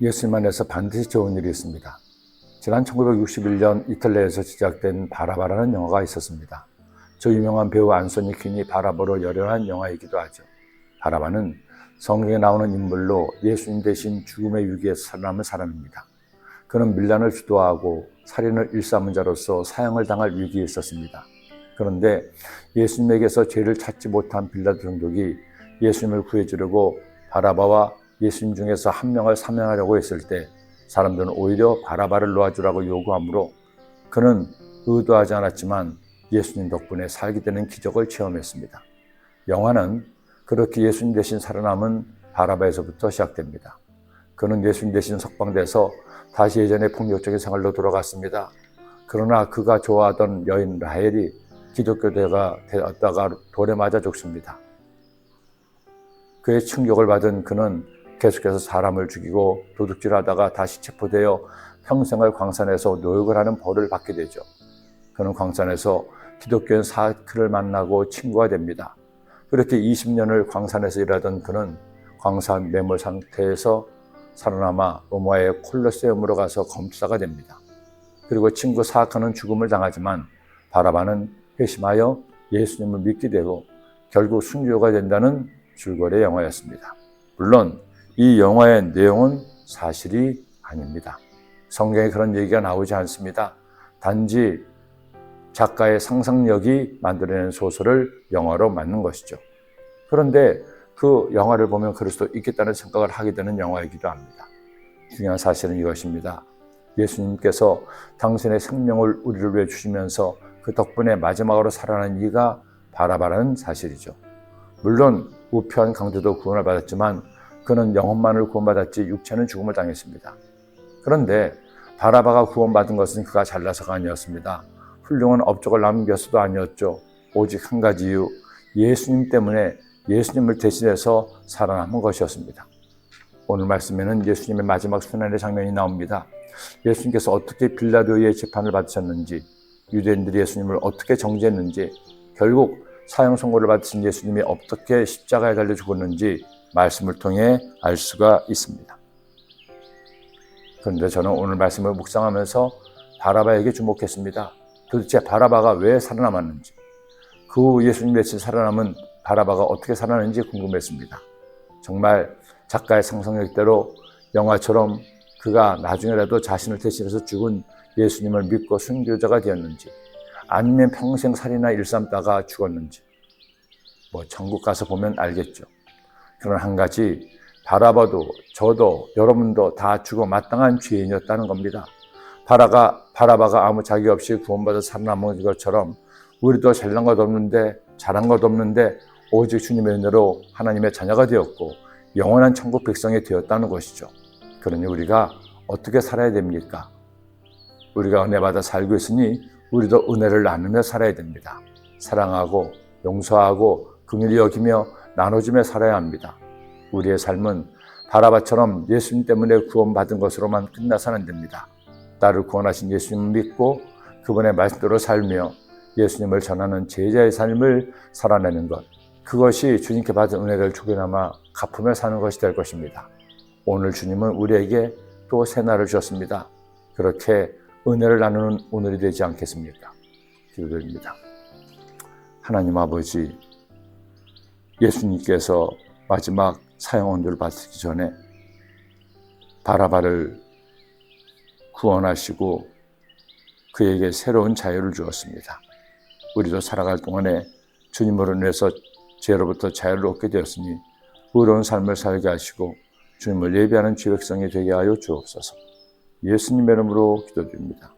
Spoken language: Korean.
예수님 안에서 반드시 좋은 일이 있습니다. 지난 1961년 이탈리아에서 제작된 바라바라는 영화가 있었습니다. 저 유명한 배우 안소니 퀸이 바라바로 열연한 영화이기도 하죠. 바라바는 성경에 나오는 인물로 예수님 대신 죽음의 위기에서 살아남은 사람입니다. 그는 밀란을 주도하고 살인을 일삼은 자로서 사형을 당할 위기에 있었습니다. 그런데 예수님에게서 죄를 찾지 못한 빌라도 총독이 예수님을 구해주려고 바라바와 예수님 중에서 한 명을 사면하려고 했을 때 사람들은 오히려 바라바를 놓아주라고 요구하므로 그는 의도하지 않았지만 예수님 덕분에 살게 되는 기적을 체험했습니다. 영화는 그렇게 예수님 대신 살아남은 바라바에서부터 시작됩니다. 그는 예수님 대신 석방돼서 다시 예전의 폭력적인 생활로 돌아갔습니다. 그러나 그가 좋아하던 여인 라헬이 기독교대가 되었다가 돌에 맞아 죽습니다. 그의 충격을 받은 그는 계속해서 사람을 죽이고 도둑질하다가 다시 체포되어 평생을 광산에서 노역을 하는 벌을 받게 되죠. 그는 광산에서 기독교인 사크를 만나고 친구가 됩니다. 그렇게 20년을 광산에서 일하던 그는 광산 매몰 상태에서 살아남아 로마의 콜로세움으로 가서 검사가 됩니다. 그리고 친구 사크는 죽음을 당하지만 바라바는 회심하여 예수님을 믿게 되고 결국 순교가 된다는 줄거리의 영화였습니다. 물론 이 영화의 내용은 사실이 아닙니다. 성경에 그런 얘기가 나오지 않습니다. 단지 작가의 상상력이 만들어낸 소설을 영화로 만든 것이죠. 그런데 그 영화를 보면 그럴 수도 있겠다는 생각을 하게 되는 영화이기도 합니다. 중요한 사실은 이것입니다. 예수님께서 당신의 생명을 우리를 위해 주시면서 그 덕분에 마지막으로 살아난 이가 바라바라는 사실이죠. 물론 우편 강도도 구원을 받았지만 그는 영혼만을 구원받았지 육체는 죽음을 당했습니다. 그런데 바라바가 구원받은 것은 그가 잘나서가 아니었습니다. 훌륭한 업적을 남겼어도 아니었죠. 오직 한 가지 이유, 예수님 때문에 예수님을 대신해서 살아남은 것이었습니다. 오늘 말씀에는 예수님의 마지막 순환의 장면이 나옵니다. 예수님께서 어떻게 빌라도의 재판을 받으셨는지, 유대인들이 예수님을 어떻게 정죄했는지, 결국 사형 선고를 받으신 예수님이 어떻게 십자가에 달려 죽었는지 말씀을 통해 알 수가 있습니다. 그런데 저는 오늘 말씀을 묵상하면서 바라바에게 주목했습니다. 도대체 바라바가 왜 살아남았는지, 그 후 예수님 대신 살아남은 바라바가 어떻게 살아났는지 궁금했습니다. 정말 작가의 상상력대로 영화처럼 그가 나중에라도 자신을 대신해서 죽은 예수님을 믿고 순교자가 되었는지, 아니면 평생 살인이나 일삼다가 죽었는지, 천국 가서 보면 알겠죠. 그런 한 가지, 바라바도 저도 여러분도 다 죽어 마땅한 죄인이었다는 겁니다. 바라바가 아무 자격 없이 구원받아 살아남은 것처럼 우리도 잘난 것 없는데 잘한 것 없는데 오직 주님의 은혜로 하나님의 자녀가 되었고 영원한 천국 백성이 되었다는 것이죠. 그러니 우리가 어떻게 살아야 됩니까? 우리가 은혜 받아 살고 있으니 우리도 은혜를 나누며 살아야 됩니다. 사랑하고 용서하고 긍휼히 여기며 나눠주며 살아야 합니다. 우리의 삶은 바라바처럼 예수님 때문에 구원받은 것으로만 끝나서는 안 됩니다. 나를 구원하신 예수님을 믿고 그분의 말씀대로 살며 예수님을 전하는 제자의 삶을 살아내는 것, 그것이 주님께 받은 은혜를 주게나마 갚으며 사는 것이 될 것입니다. 오늘 주님은 우리에게 또 새날을 주셨습니다. 그렇게 은혜를 나누는 오늘이 되지 않겠습니까? 기도드립니다. 하나님 아버지, 예수님께서 마지막 사형 언도를 받기 전에 바라바를 구원하시고 그에게 새로운 자유를 주었습니다. 우리도 살아갈 동안에 주님으로 인해서 죄로부터 자유를 얻게 되었으니 의로운 삶을 살게 하시고 주님을 예배하는 죄 백성이 되게 하여 주옵소서. 예수님의 이름으로 기도드립니다.